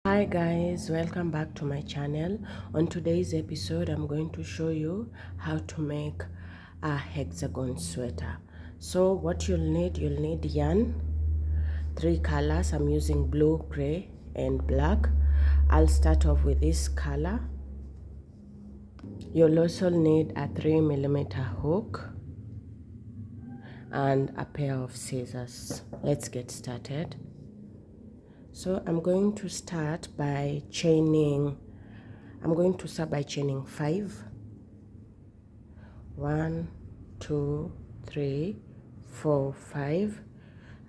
Hi guys, welcome back to my channel. On today's episode I'm going to show you how to make a hexagon sweater. So what you'll need yarn, 3 colors. I'm using blue, gray and black. I'll start off with this color. You'll also need a 3mm hook and a pair of scissors. Let's get started. So I'm going to start by chaining 5. 1, 2, 3, 4, 5.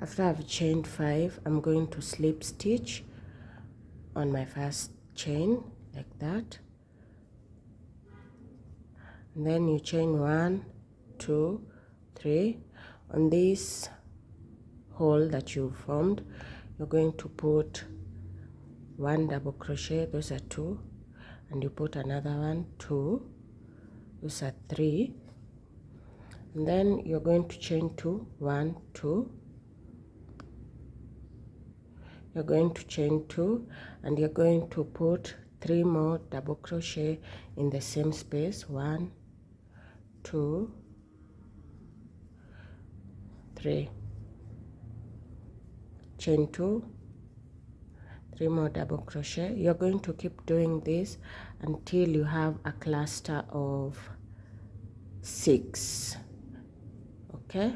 After I've chained 5, I'm going to slip stitch on my first chain like that. And then you chain 1, 2, 3. On this hole that you formed, you're going to put 1 double crochet, those are 2, and you put another one, 2, those are 3, and then you're going to chain 2, 1, 2. You're going to chain 2 and you're going to put 3 more double crochet in the same space. 1, 2, 3. Chain 2, 3 more double crochet. You're going to keep doing this until you have a cluster of 6. Okay?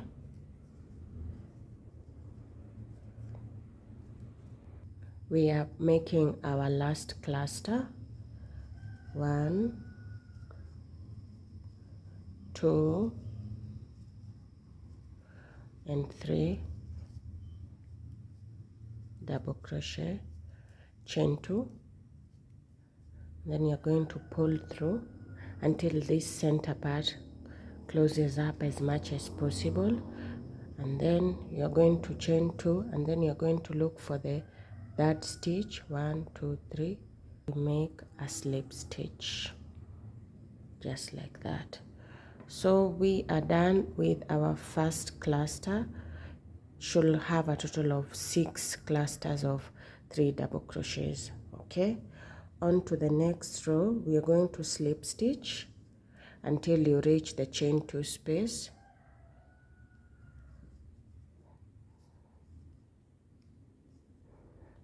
We are making our last cluster. 1, 2 and 3 double crochet, chain 2, then you're going to pull through until this center part closes up as much as possible, and then you're going to chain 2 and then you're going to look for the third stitch. 1, 2, 3. Make a slip stitch just like that. So we are done with our first cluster. Should have a total of 6 clusters of 3 double crochets. Okay, on to the next row. We are going to slip stitch until you reach the chain 2 space.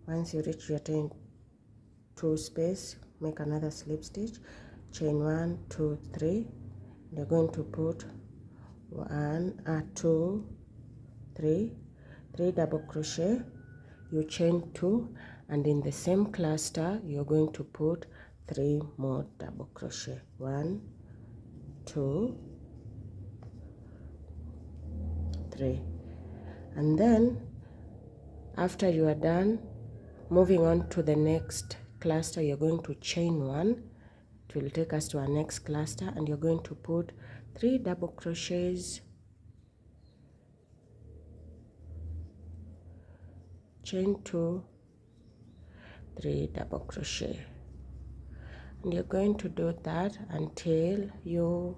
Once you reach your chain 2 space, make another slip stitch, chain 1, 2, 3. You're going to put 1, 2, 3 double crochet. You chain 2 and in the same cluster you're going to put 3 more double crochet. 1, 2, 3. And then after you are done, moving on to the next cluster, you're going to chain 1. It will take us to our next cluster and you're going to put 3 double crochets, chain 2, 3 double crochet, and you're going to do that until you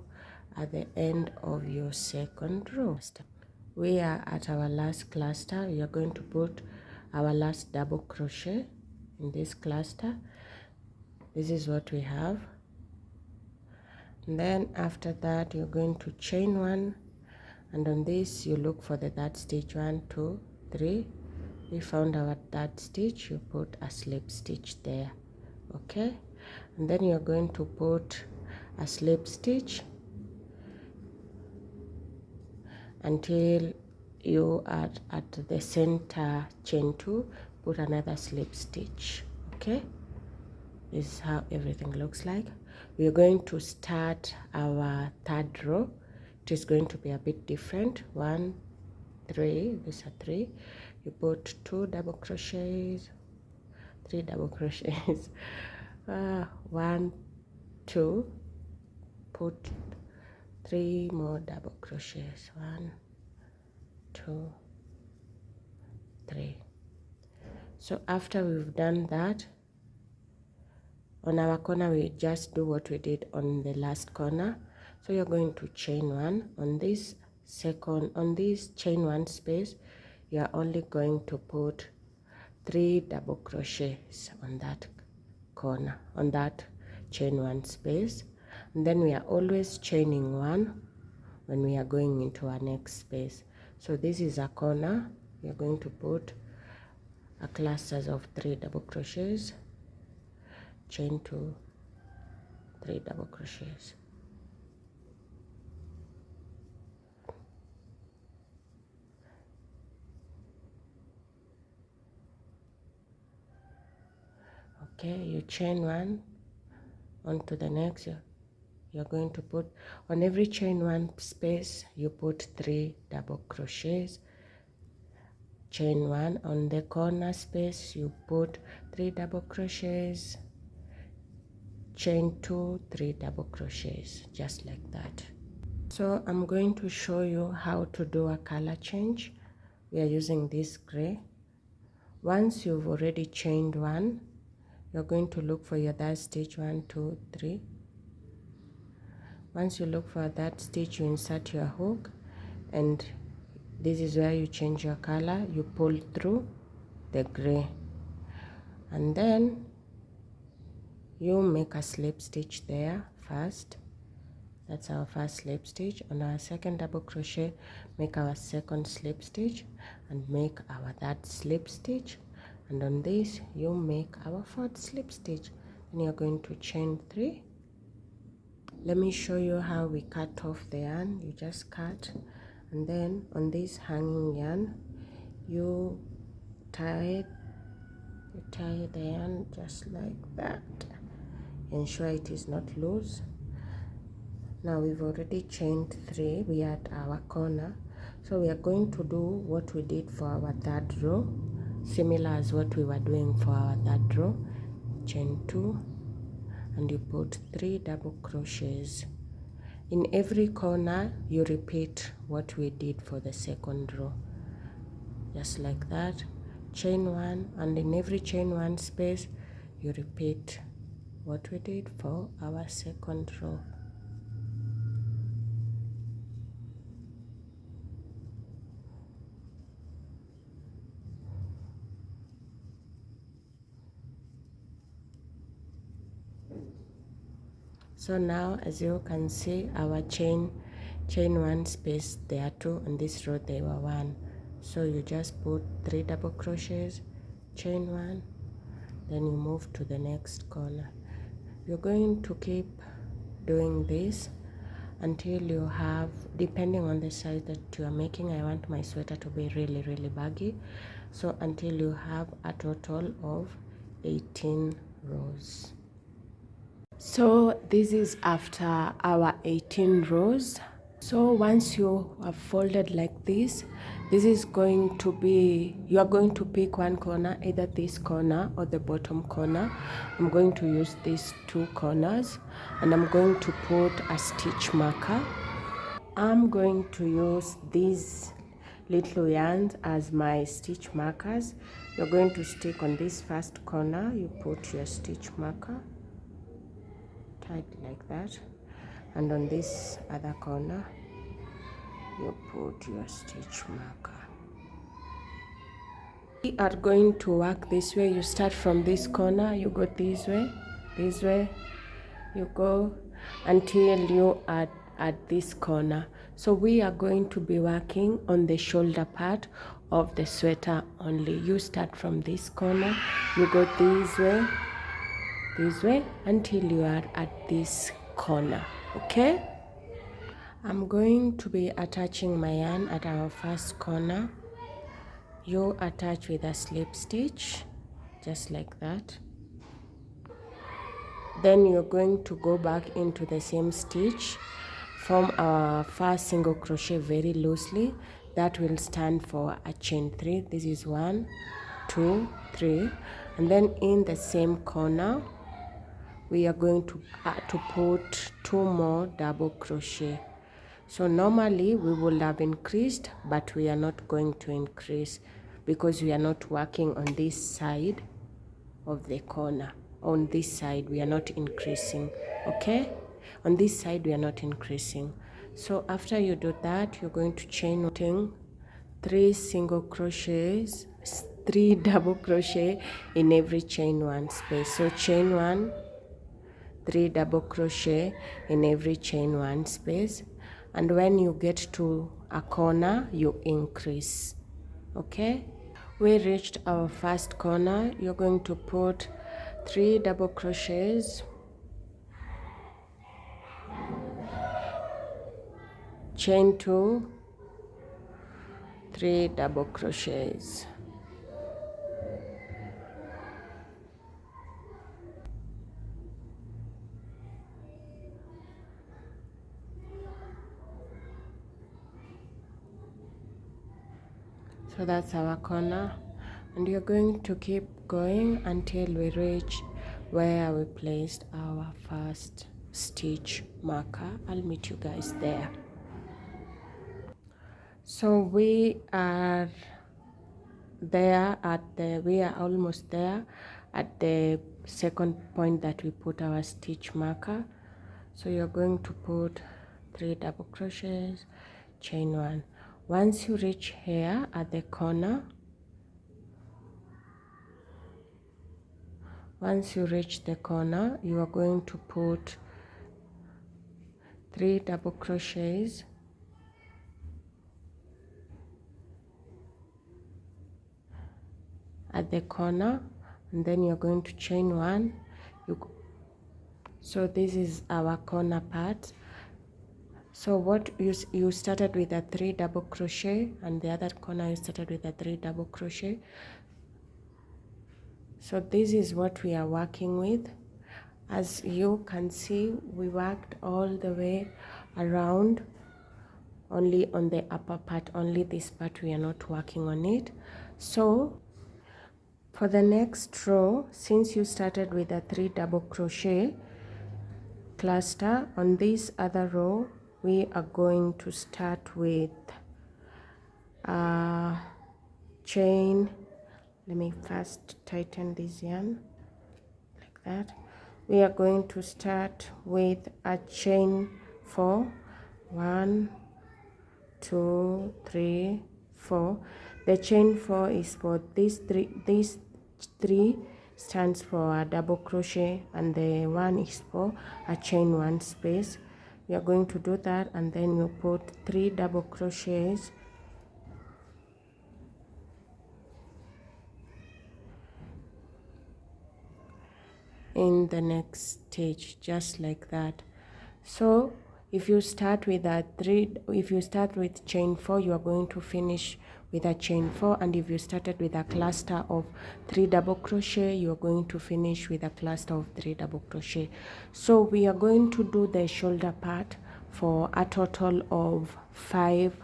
are at the end of your second row. We are at our last cluster. You're going to put our last double crochet in this cluster. This is what we have. And then after that you're going to chain 1, and on this you look for the third stitch. 1, 2, 3. We found our third stitch, you put a slip stitch there. Okay, and then you're going to put a slip stitch until you are at the center chain 2. Put another slip stitch. Okay, this is how everything looks like. We are going to start our third row. It is going to be a bit different. 1, 3, these are 3. You put 2 double crochets, 3 double crochets, 1, 2, put 3 more double crochets. 1, 2, 3. So after we've done that, on our corner we just do what we did on the last corner. So you're going to chain 1 on this chain 1 space. You are only going to put 3 double crochets on that corner, on that chain 1 space, and then we are always chaining 1 when we are going into our next space. So this is a corner. We are going to put a clusters of 3 double crochets, chain 2, 3 double crochets. Okay, you chain 1 onto the next. You're going to put on every chain 1 space, you put 3 double crochets. Chain 1 on the corner space, you put 3 double crochets. Chain 2, 3 double crochets, just like that. So I'm going to show you how to do a color change. We are using this gray. Once you've already chained 1, you're going to look for your third stitch, 1, 2, 3. Once you look for that stitch, you insert your hook, and this is where you change your color. You pull through the gray, and then you make a slip stitch there first. That's our first slip stitch. On our second double crochet, make our second slip stitch and make our third slip stitch, and on this you make our fourth slip stitch. Then you're going to chain 3. Let me show you how we cut off the yarn. You just cut, and then on this hanging yarn you tie the yarn just like that. Ensure it is not loose. Now we've already chained 3. We are at our corner, so we are going to do what we did for our third row, similar as what we were doing for our third row. Chain 2, and you put 3 double crochets. In every corner you repeat what we did for the second row, just like that. Chain 1, and in every chain 1 space you repeat what we did for our second row. So now, as you can see, our chain 1 space, there are 2, and this row there were 1. So you just put 3 double crochets, chain 1, then you move to the next corner. You're going to keep doing this until you have, depending on the size that you are making, I want my sweater to be really, really baggy. So until you have a total of 18 rows. So this is after our 18 rows. So once you have folded like this is going to be, you are going to pick one corner, either this corner or the bottom corner. I'm going to use these 2 corners, and I'm going to put a stitch marker. I'm going to use these little yarns as my stitch markers. You're going to stick on this first corner, you put your stitch marker tight like that, and on this other corner you put your stitch marker. We are going to work this way. You start from this corner, you go this way, you go until you are at this corner. So we are going to be working on the shoulder part of the sweater only. You start from this corner, you go this way until you are at this corner. Okay, I'm going to be attaching my yarn at our first corner. You attach with a slip stitch just like that. Then you're going to go back into the same stitch, form our first single crochet very loosely. That will stand for a chain 3. This is 1, 2, 3, and then in the same corner we are going to put 2 more double crochet. So normally we would have increased, but we are not going to increase because we are not working on this side of the corner. On this side we are not increasing. Okay, on this side we are not increasing. So after you do that, you're going to chain 3 single crochets, 3 double crochet in every chain 1 space. So chain 1, 3 double crochet in every chain 1 space, and when you get to a corner you increase. Okay, we reached our first corner. You're going to put 3 double crochets, chain 2, 3 double crochets. So that's our corner, and you're going to keep going until we reach where we placed our first stitch marker. I'll meet you guys there. So we are almost there at the second point that we put our stitch marker. So you're going to put 3 double crochets, chain 1. Once you reach here at the corner, you are going to put 3 double crochets, at the corner, and then you're going to chain 1. So this is our corner part. So what you started with a 3 double crochet, and the other corner you started with a 3 double crochet. So this is what we are working with. As you can see, we worked all the way around, only on the upper part, only this part we are not working on it. So for the next row, since you started with a 3 double crochet cluster, on this other row we are going to start with chain. Let me first tighten this yarn like that. We are going to start with a chain 4. 1, 2, 3, 4. The chain 4 is for these three stands for a double crochet, and the 1 is for a chain 1 space. We are going to do that, and then you put 3 double crochets in the next stitch, just like that. So if you start with chain 4, you are going to finish with a chain 4, and if you started with a cluster of 3 double crochet, you are going to finish with a cluster of 3 double crochet. So we are going to do the shoulder part for a total of 5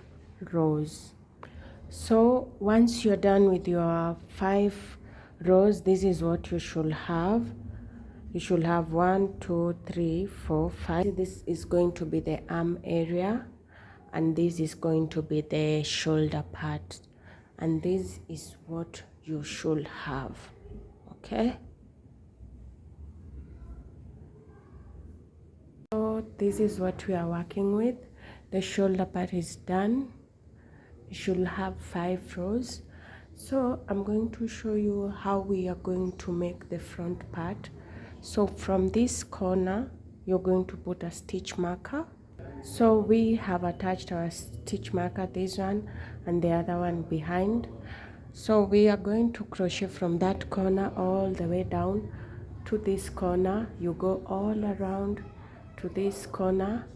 rows. So once you're done with your 5 rows, this is what you should have. You should have 1, 2, 3, 4, 5. This is going to be the arm area, and this is going to be the shoulder part, and this is what you should have. Okay, so this is what we are working with. The shoulder part is done. You should have 5 rows. So I'm going to show you how we are going to make the front part. So from this corner, you're going to put a stitch marker. So we have attached our stitch marker, this one and the other one behind. So we are going to crochet from that corner all the way down to this corner. You go all around to this corner,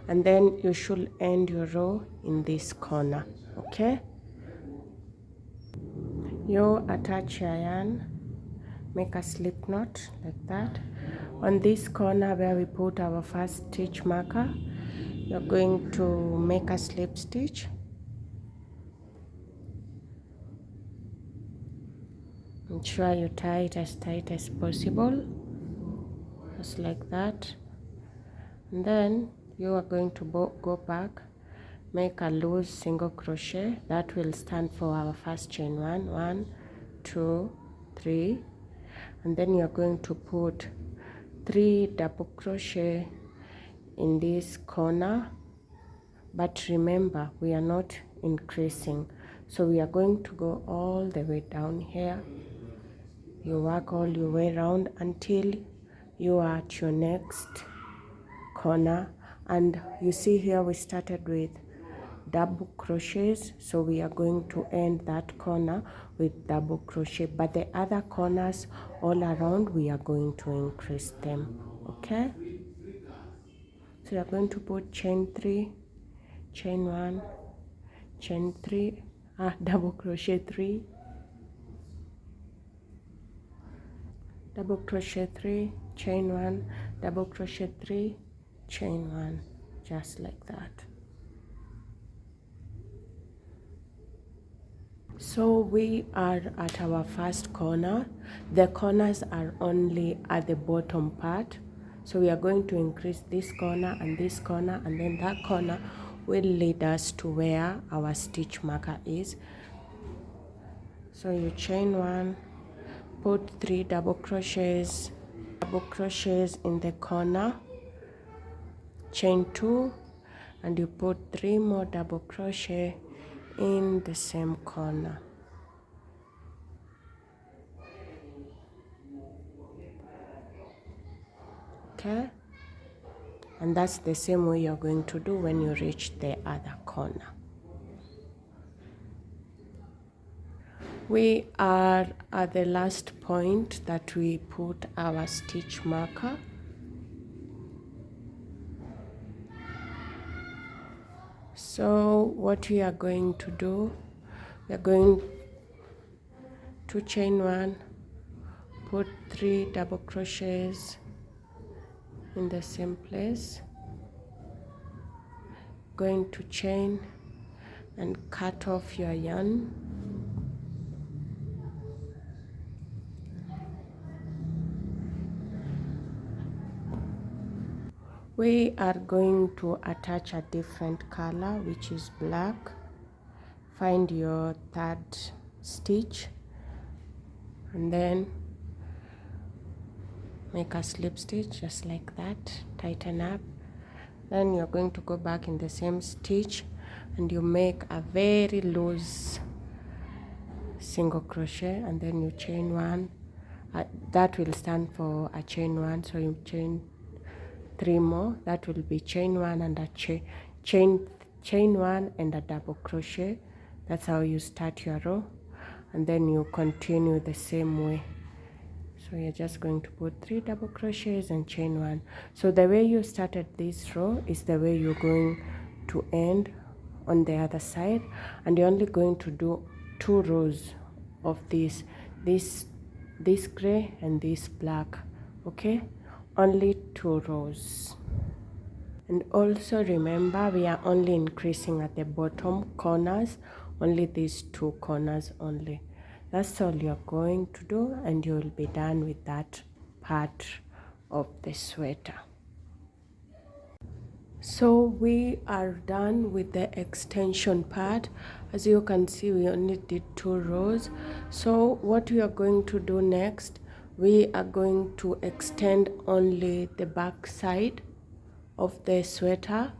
and then you should end your row in this corner. Okay, you attach your yarn, make a slip knot like that. On this corner where we put our first stitch marker, you're going to make a slip stitch. Ensure you tie it as tight as possible, just like that. And then you are going to go back, make a loose single crochet. That will stand for our first chain 1, 1, 2, 3, and then you're going to put 3 double crochet in this corner, but remember we are not increasing. So we are going to go all the way down here. You work all your way around until you are at your next corner. And you see here we started with double crochets, so we are going to end that corner with double crochet, but the other corners all around we are going to increase them. Okay, so you are going to put chain 3, chain 1, chain 3, double crochet 3, double crochet 3, chain 1, double crochet 3, chain 1, just like that. So we are at our first corner. The corners are only at the bottom part, so we are going to increase this corner, and then that corner will lead us to where our stitch marker is. So you chain 1, put 3 double crochets in the corner, chain 2, and you put 3 more double crochet in the same corner. Okay, and that's the same way you're going to do when you reach the other corner. We are at the last point that we put our stitch marker. So what we are going to do, we are going to chain 1, put 3 double crochets in the same place, going to chain and cut off your yarn. We are going to attach a different color, which is black. Find your third stitch and then make a slip stitch just like that, tighten up. Then you're going to go back in the same stitch and you make a very loose single crochet, and then you chain 1. That will stand for a chain 1, so you chain 3 more. That will be chain 1 and a chain 1 and a double crochet. That's how you start your row, and then you continue the same way. So you're just going to put 3 double crochets and chain 1. So the way you started this row is the way you're going to end on the other side, and you're only going to do 2 rows of this gray and this black. Okay, only 2 rows. And also remember, we are only increasing at the bottom corners, only these 2 corners only. That's all you're going to do, and you'll be done with that part of the sweater. So we are done with the extension part. As you can see, we only did 2 rows. So what we are going to do next, we are going to extend only the back side of the sweater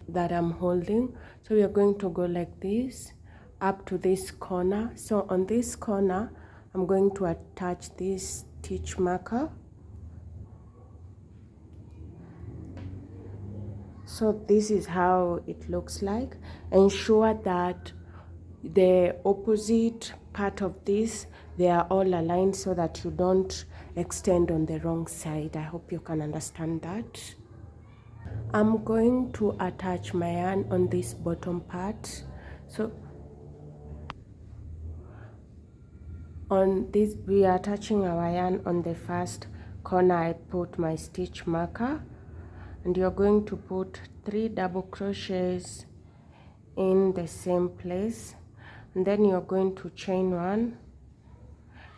that I'm holding. So we are going to go like this up to this corner. So on this corner, I'm going to attach this stitch marker. So this is how it looks like. Ensure that the opposite part of this, they are all aligned so that you don't extend on the wrong side. I hope you can understand that. I'm going to attach my yarn on this bottom part. So on this, we are attaching our yarn on the first corner. I put my stitch marker, and you're going to put 3 double crochets in the same place, and then you're going to chain 1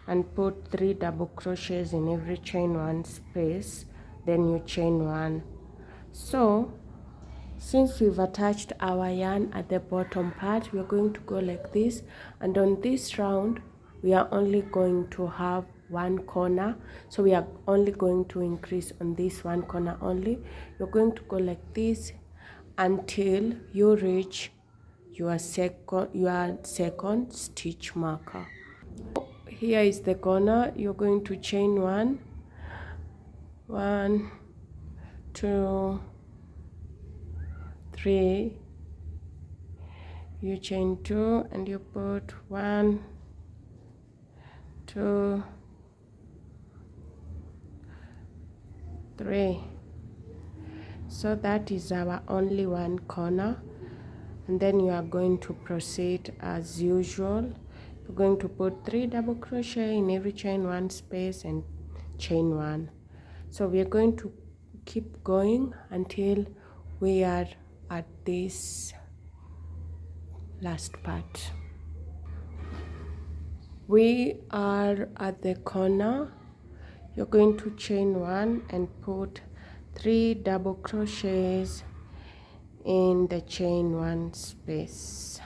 and put 3 double crochets in every chain 1 space, then you chain 1. So since we've attached our yarn at the bottom part, we're going to go like this, and on this round we are only going to have 1 corner, so we are only going to increase on this 1 corner only. You're going to go like this until you reach your second stitch marker. Here is the corner. You're going to chain 1, 1, 2, 3, you chain 2 and you put 1, 2, 3. So that is our only one corner, and then you are going to proceed as usual. You're going to put 3 double crochet in every chain 1 space and chain 1. So we are going to keep going until we are at this last part. We are at the corner. You're going to chain 1 and put 3 double crochets in the chain 1 space.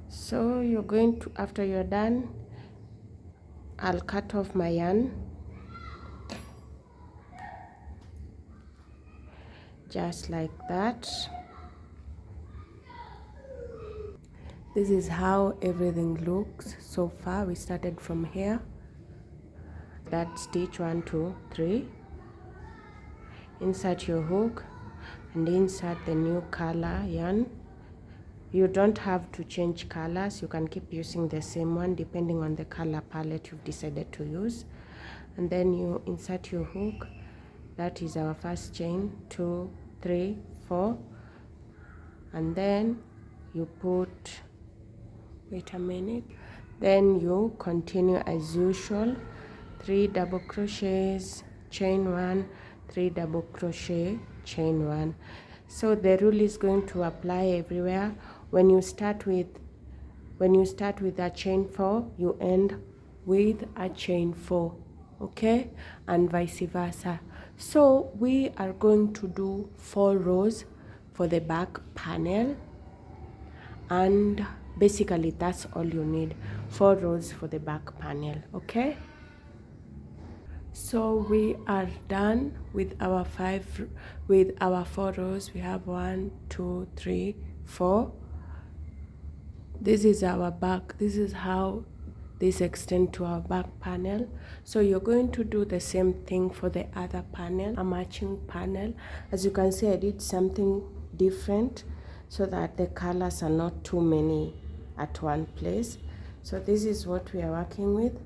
So you're going to, after you're done, I'll cut off my yarn just like that. This is how everything looks so far. We started from here, that stitch 1, 2, 3, insert your hook and insert the new color yarn. You don't have to change colors, you can keep using the same one depending on the color palette you've decided to use. And then you insert your hook. That is our first chain, 2, 3, 4, and then you put, wait a minute, then you continue as usual, 3 double crochets, chain 1, 3 double crochet, chain 1. So the rule is going to apply everywhere. When you start with a chain 4, you end with a chain 4, okay, and vice versa. So we are going to do 4 rows for the back panel, and basically that's all you need, 4 rows for the back panel, okay? So we are done with our 4 rows. We have 1, 2, 3, 4. This is our back. This is how this extends to our back panel. So you're going to do the same thing for the other panel, a matching panel. As you can see, I did something different so that the colors are not too many at one place. So this is what we are working with.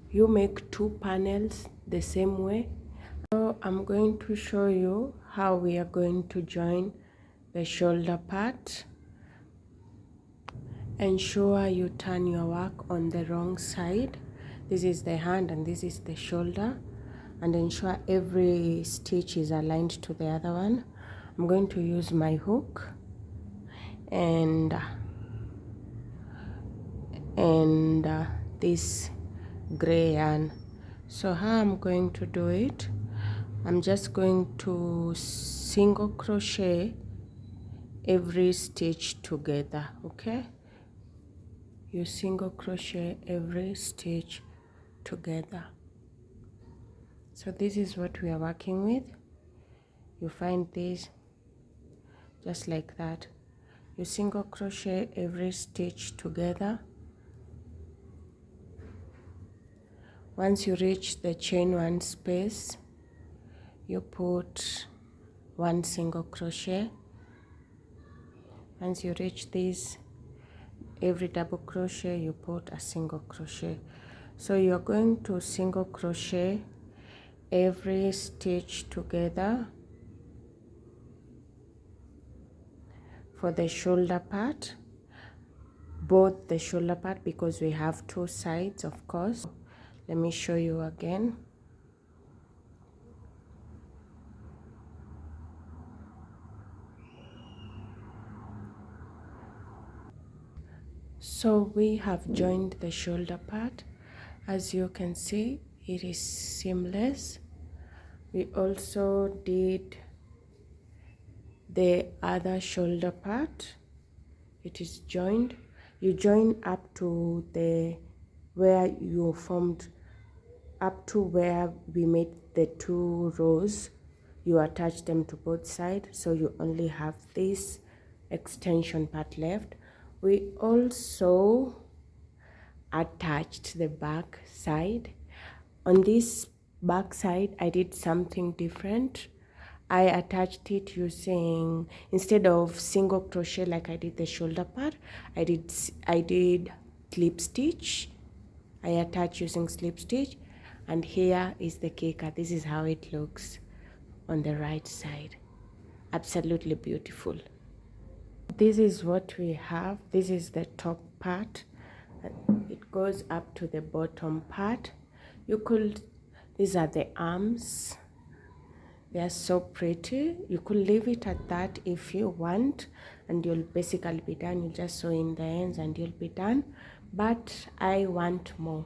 You make 2 panels the same way. So I'm going to show you how we are going to join the shoulder part. Ensure you turn your work on the wrong side. This is the hand and this is the shoulder, and ensure every stitch is aligned to the other one. I'm going to use my hook and this gray yarn. So how I'm going to do it, I'm just going to single crochet every stitch together, okay? You single crochet every stitch together. So this is what we are working with. You find this just like that. You single crochet every stitch together. Once you reach the chain 1 space, you put 1 single crochet. Once you reach this, every double crochet you put a single crochet. So you're going to single crochet every stitch together for the shoulder part, both the shoulder part, because we have 2 sides, of course. Let me show you again. So we have joined the shoulder part. As you can see, it is seamless. We also did the other shoulder part. It is joined. You join up to where you formed, up to where we made the 2 rows. You attach them to both sides, so you only have this extension part left. We also attached the back side. On this back side I did something different. I attached it using, instead of single crochet like I did the shoulder part, I did slip stitch. I attach using slip stitch, and here is the kicker. This is how it looks on the right side. Absolutely beautiful. This is what we have. This is the top part. It goes up to the bottom part. These are the arms. They are so pretty. You could leave it at that if you want, and you'll basically be done. You just sew in the ends and you'll be done, but I want more.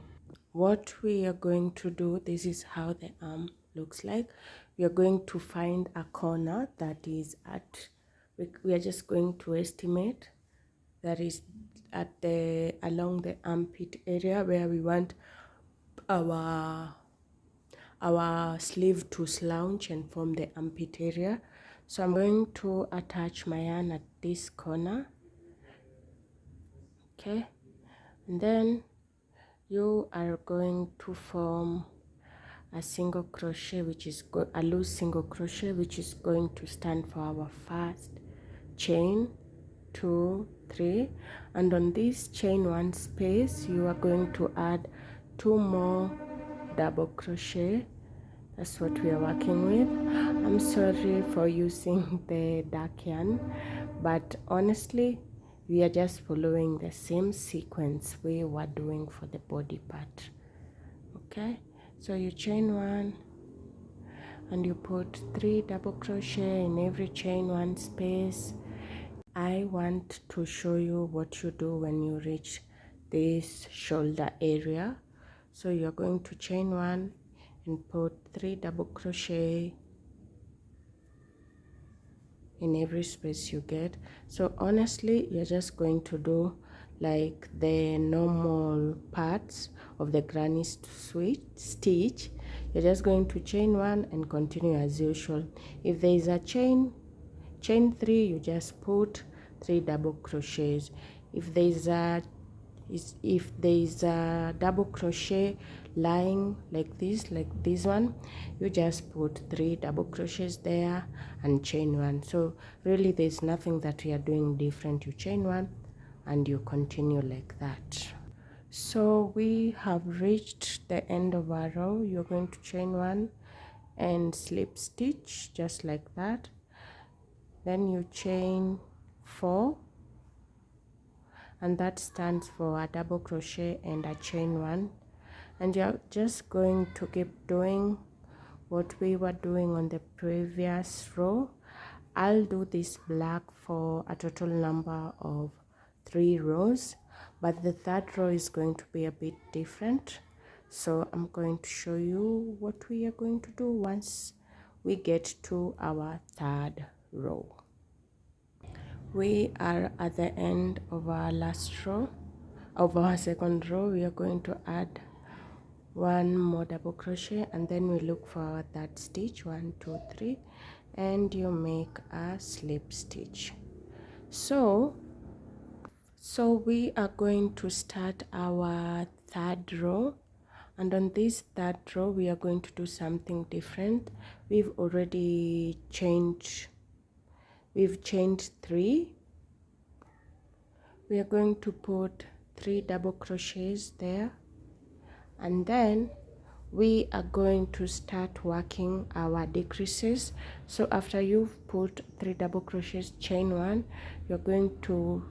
What we are going to do, this is how the arm looks like. We are going to find a corner that is at, we are just going to estimate that is at the along the armpit area where we want our sleeve to slouch and form the armpit area. So I'm going to attach my yarn at this corner, okay, and then you are going to form a single crochet, which is a loose single crochet, which is going to stand for our first chain 2, 3, and on this chain 1 space you are going to add 2 more double crochet. That's what we are working with. I'm sorry for using the dark yarn, but honestly we are just following the same sequence we were doing for the body part. Okay, so you chain 1 and you put 3 double crochet in every chain 1 space. I want to show you what you do when you reach this shoulder area. So you're going to chain 1 and put 3 double crochet in every space you get. So honestly you're just going to do like the normal parts of the granny stitch. You're just going to chain 1 and continue as usual. If there is a chain 3, you just put 3 double crochets. If there is a double crochet lying like this one, you just put 3 double crochets there and chain 1. So really there's nothing that we are doing different. You chain 1 and you continue like that. So we have reached the end of our row. You're going to chain 1 and slip stitch just like that. Then you chain 4, and that stands for a double crochet and a chain 1, and you're just going to keep doing what we were doing on the previous row. I'll do this black for a total number of 3 rows, but the 3rd row is going to be a bit different. So I'm going to show you what we are going to do once we get to our 3rd row. We are at the end of our last row. Of our 2nd row, we are going to add 1 more double crochet, and then we look for our 3rd stitch, 1, 2, 3, and you make a slip stitch. So we are going to start our 3rd row, and on this 3rd row we are going to do something different. We've chained 3. We are going to put 3 double crochets there, and then we are going to start working our decreases. So after you've put 3 double crochets, chain 1, you're going to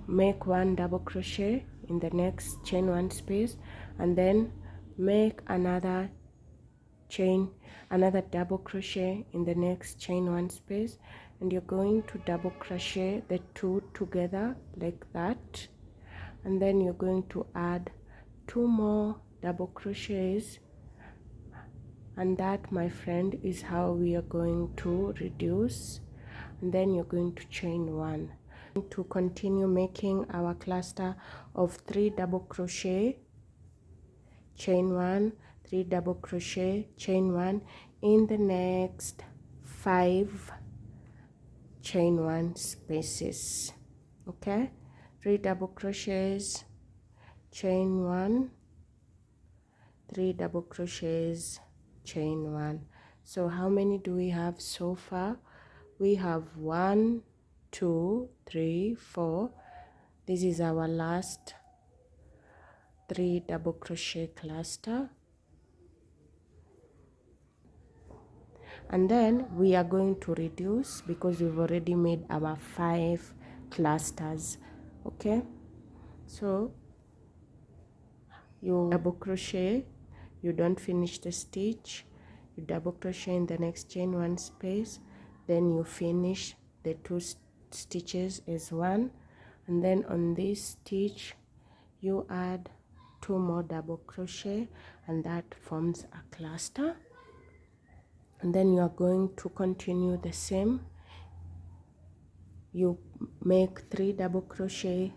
make 1 double crochet in the next chain 1 space, and then make another double crochet in the next chain 1 space, and you're going to double crochet the 2 together like that, and then you're going to add 2 more double crochets, and that, my friend, is how we are going to reduce. And then you're going to chain 1 to continue making our cluster of 3 double crochet, chain 1, 3 double crochet, chain 1 in the next 5 chain 1 spaces. Okay, 3 double crochets, chain 1, 3 double crochets, chain 1. So how many do we have so far? We have 1, 2, 3, 4. This is our last 3 double crochet cluster, and then we are going to reduce because we've already made our 5 clusters. Okay, so you double crochet, you don't finish the stitch, you double crochet in the next chain 1 space, then you finish the 2 stitches as one, and then on this stitch you add 2 more double crochet, and that forms a cluster. And then you are going to continue the same. You make 3 double crochet,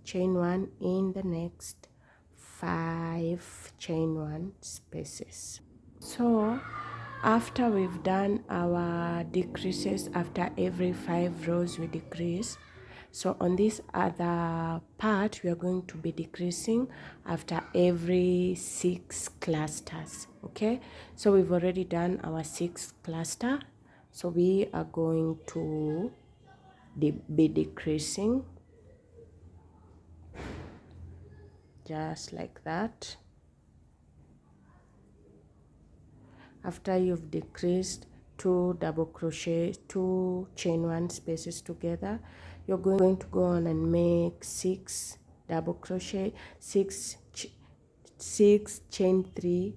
chain 1 in the next 5 chain 1 spaces. So after we've done our decreases, after every 5 rows we decrease. So on this other part we are going to be decreasing after every 6 clusters. Okay, so we've already done our 6th cluster, so we are going to be decreasing just like that. After you've decreased 2 double crochet, 2 chain 1 spaces together, you're going to go on and make 6 double crochet, 6 chain 3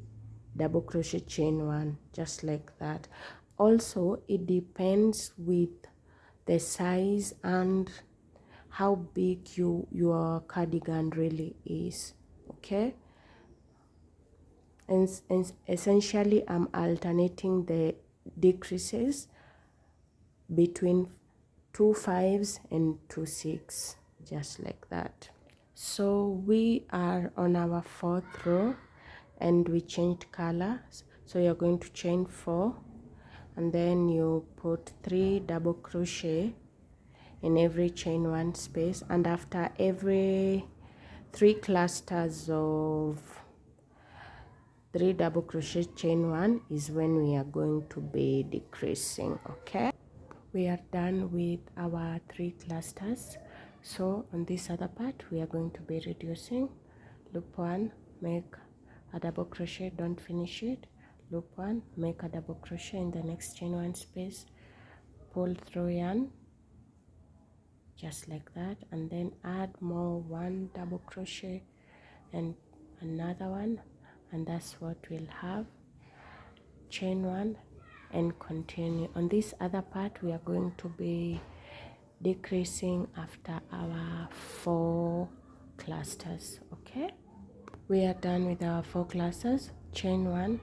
double crochet, chain 1, just like that. Also it depends with the size and how big your cardigan really is. Okay, and essentially I'm alternating the decreases between 2 5s and 2 6, just like that. So we are on our 4th row and we changed colors, so you're going to chain 4 and then you put 3 double crochet in every chain 1 space, and after every 3 clusters of 3 double crochet, chain 1 is when we are going to be decreasing. Okay, we are done with our 3 clusters. So on this other part we are going to be reducing. Loop 1, make a double crochet, don't finish it. Loop 1, make a double crochet in the next chain 1 space, pull through yarn just like that, and then add more 1 double crochet and another one, and that's what we'll have. Chain 1 and continue. On this other part we are going to be decreasing after our 4 clusters. Okay, we are done with our 4 clusters, chain 1,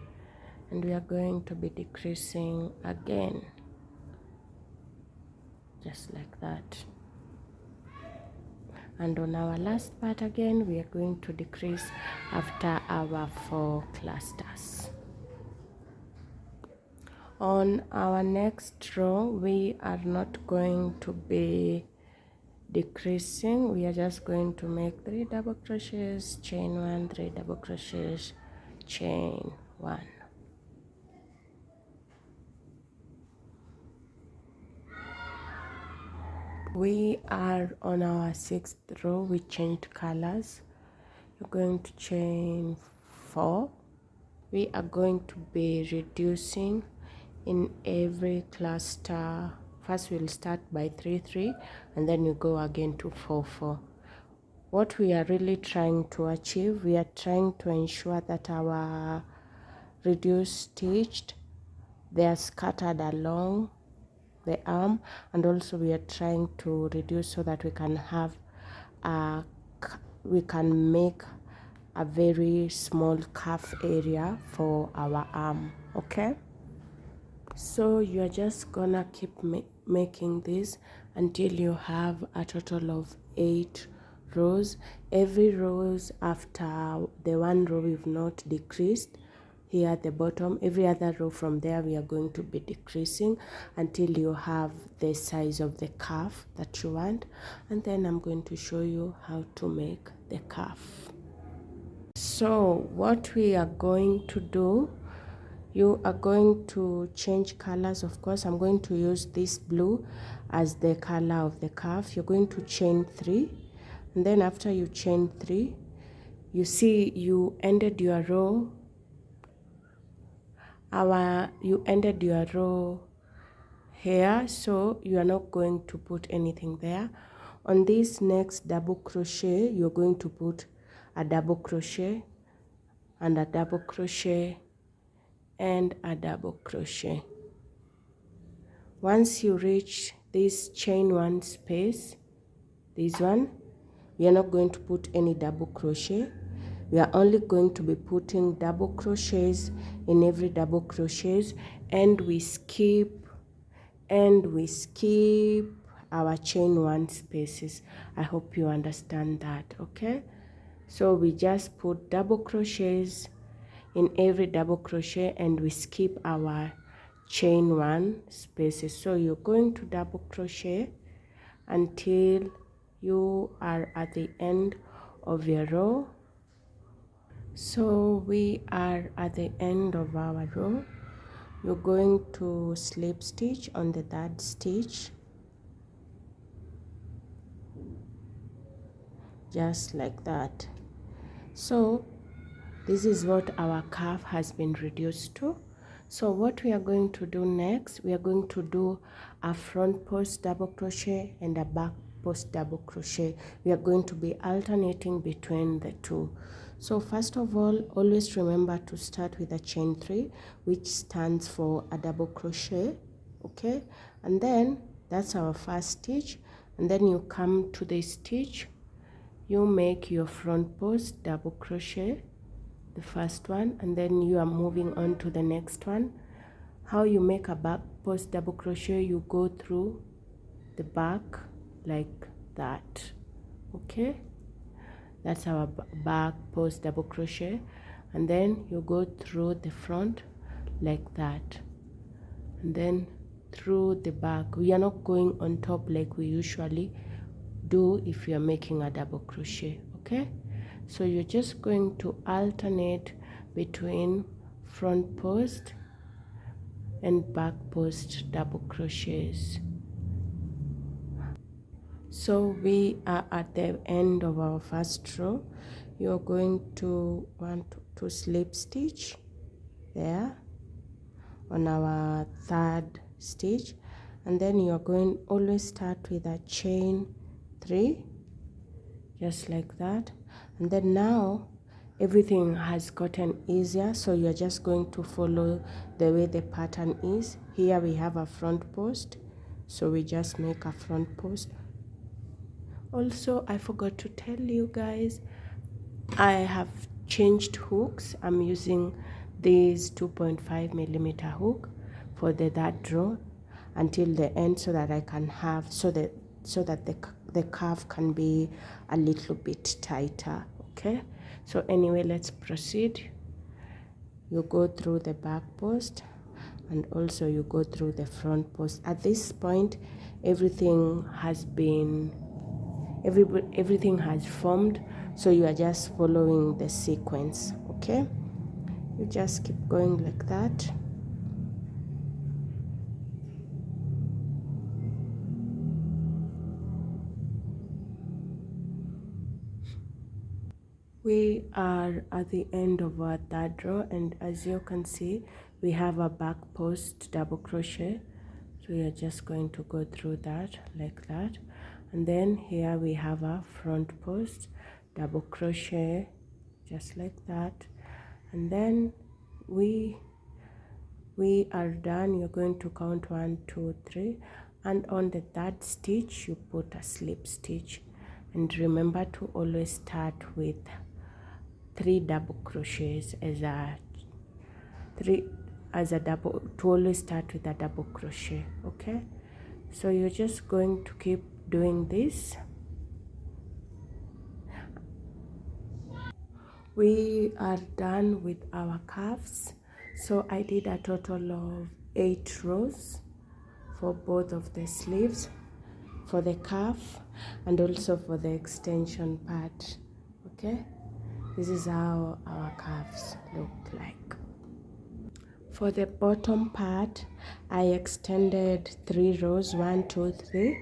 and we are going to be decreasing again just like that. And on our last part again we are going to decrease after our 4 clusters. On our next row we are not going to be decreasing, we are just going to make 3 double crochets, chain 1, 3 double crochets, chain 1. We are on our 6th row, we changed colors. You're going to chain 4. We are going to be reducing in every cluster. First we'll start by 3 3 and then you go again to 4 4. What we are really trying to achieve, we are trying to ensure that our reduced stitched, they are scattered along the arm, and also we are trying to reduce so that we can have we can make a very small cuff area for our arm. Okay, so you are just gonna keep making this until you have a total of 8 rows. Every rows after the 1 row we've not decreased, here at the bottom. Every other row from there we are going to be decreasing until you have the size of the cuff that you want, and then I'm going to show you how to make the cuff. So what we are going to do, you are going to change colors. Of course, I'm going to use this blue as the color of the cuff. You're going to chain 3, and then after you chain 3, you see you ended your row. You ended your row here, so you are not going to put anything there. On this next double crochet, you're going to put a double crochet and a double crochet and a double crochet. Once you reach this chain 1 space, this one, we are not going to put any double crochet. We are only going to be putting double crochets in every double crochets, and we skip our chain 1 spaces. I hope you understand that. Okay, so we just put double crochets in every double crochet and we skip our chain 1 spaces. So you're going to double crochet until you are at the end of your row. So we are at the end of our row. You're going to slip stitch on the 3rd stitch, just like that. So this is what our cuff has been reduced to. So what we are going to do next, we are going to do a front post double crochet and a back post double crochet. We are going to be alternating between the two. So first of all, always remember to start with a chain 3, which stands for a double crochet. Okay, and then that's our first stitch, and then you come to the stitch, you make your front post double crochet, the first one, and then you are moving on to the next one. How you make a back post double crochet, you go through the back like that. Okay, that's our back post double crochet, and then you go through the front like that, and then through the back. We are not going on top like we usually do if you are making a double crochet. Okay, so you're just going to alternate between front post and back post double crochets. So we are at the end of our first row. You're going to want to slip stitch there on our 3rd stitch, and then you're going always start with a chain 3, just like that. And then now everything has gotten easier, so you're just going to follow the way the pattern is. Here we have a front post, so we just make a front post. Also, I forgot to tell you guys, I have changed hooks. I'm using this 2.5mm hook for the 3rd row until the end, so that I can have so that the cuff can be a little bit tighter. Okay, so anyway, let's proceed. You go through the back post and also you go through the front post. At this point, everything has formed, so you are just following the sequence. Okay, you just keep going like that. We are at the end of our 3rd row, and as you can see, we have a back post double crochet. So you're just going to go through that like that, and then here we have a front post double crochet, just like that. And then we are done. You're going to count 1, 2, 3, and on the 3rd stitch you put a slip stitch, and remember to always start with 3 double crochets to always start with a double crochet. Okay, so you're just going to keep doing this. We are done with our cuffs, So I did a total of 8 rows for both of the sleeves, for the cuff and also for the extension part. Okay, this is how our cuffs look like. For the bottom part, I extended 3 rows, 1, 2, 3.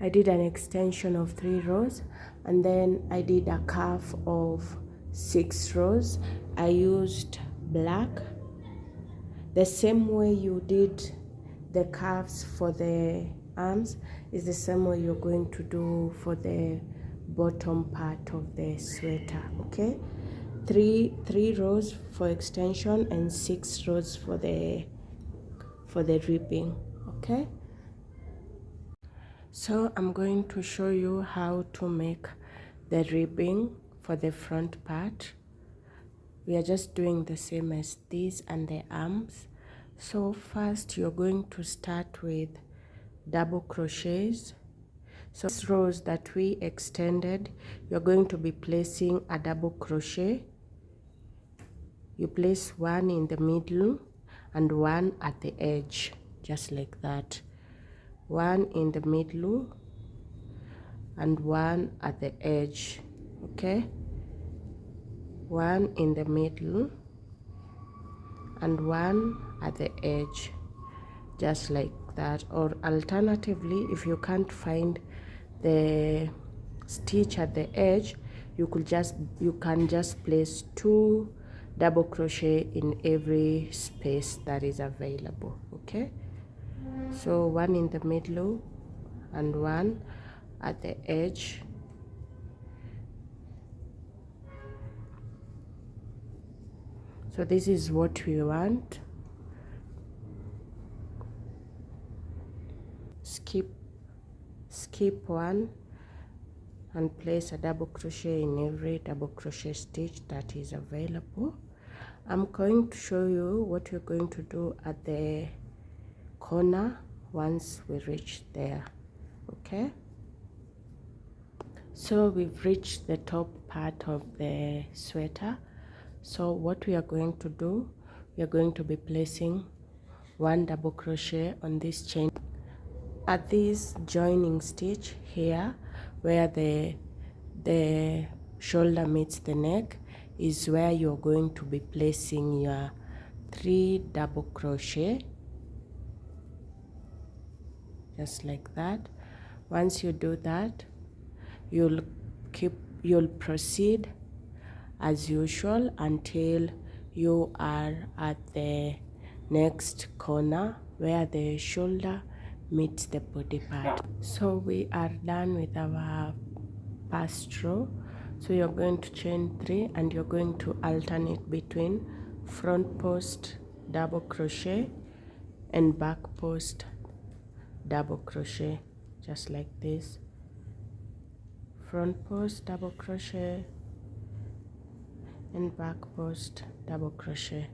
I did an extension of 3 rows, and then I did a cuff of 6 rows. I used black, the same way you did the cuffs for the arms is the same way you're going to do for the bottom part of the sweater. Okay, three rows for extension and 6 rows for the ribbing. Okay, so I'm going to show you how to make the ribbing for the front part. We are just doing the same as this and the arms. So first you're going to start with double crochets. So these rows that we extended, you're going to be placing a double crochet. You place one in the middle and one at the edge, just like that. One in the middle and one at the edge. Okay, one in the middle and one at the edge, just like that. Or alternatively, if you can't find the stitch at the edge, you can just place 2 double crochet in every space that is available. Okay, so one in the middle and one at the edge. So this is what we want. Skip one and place a double crochet in every double crochet stitch that is available. I'm going to show you what we're going to do at the corner once we reach there. Okay, so we've reached the top part of the sweater. So what we are going to do, we are going to be placing 1 double crochet on this chain at this joining stitch here, where the shoulder meets the neck, is where you're going to be placing your 3 double crochet, just like that. Once you do that, you'll proceed as usual until you are at the next corner where the shoulder meets the body part. So we are done with our first row. So you're going to chain 3 and you're going to alternate between front post double crochet and back post double crochet, just like this. Front post double crochet and back post double crochet,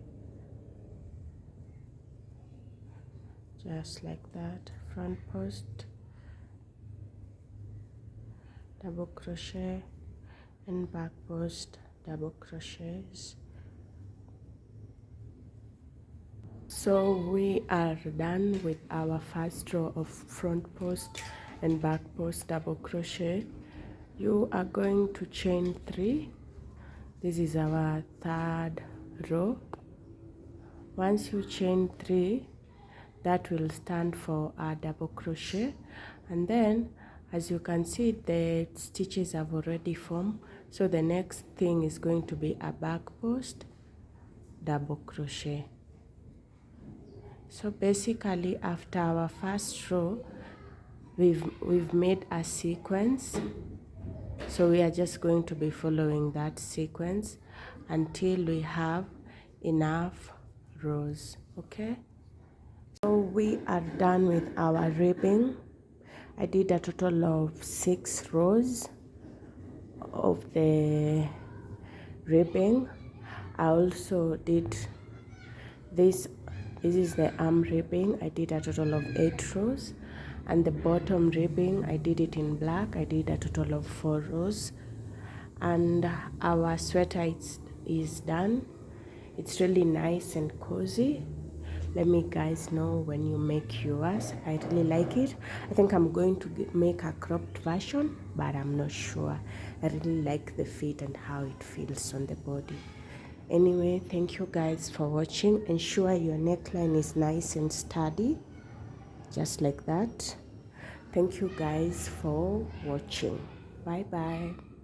just like that. Front post double crochet and back post double crochets. So we are done with our first row of front post and back post double crochet. You are going to chain 3. This is our third row. Once you chain 3, that will stand for a double crochet, and then as you can see, the stitches have already formed. So the next thing is going to be a back post double crochet. So basically, after our first row, we've made a sequence. So we are just going to be following that sequence until we have enough rows. Okay, so we are done with our ribbing. I did a total of 6 rows of the ribbing. I also did this is the arm ribbing. I did a total of 8 rows, and the bottom ribbing, I did it in black. I did a total of 4 rows, and our sweater is done. It's really nice and cozy. Let me guys know when you make yours. I really like it. I think I'm going to make a cropped version, but I'm not sure. I really like the fit and how it feels on the body. Anyway, thank you guys for watching. Ensure your neckline is nice and sturdy, just like that. Thank you guys for watching. Bye bye.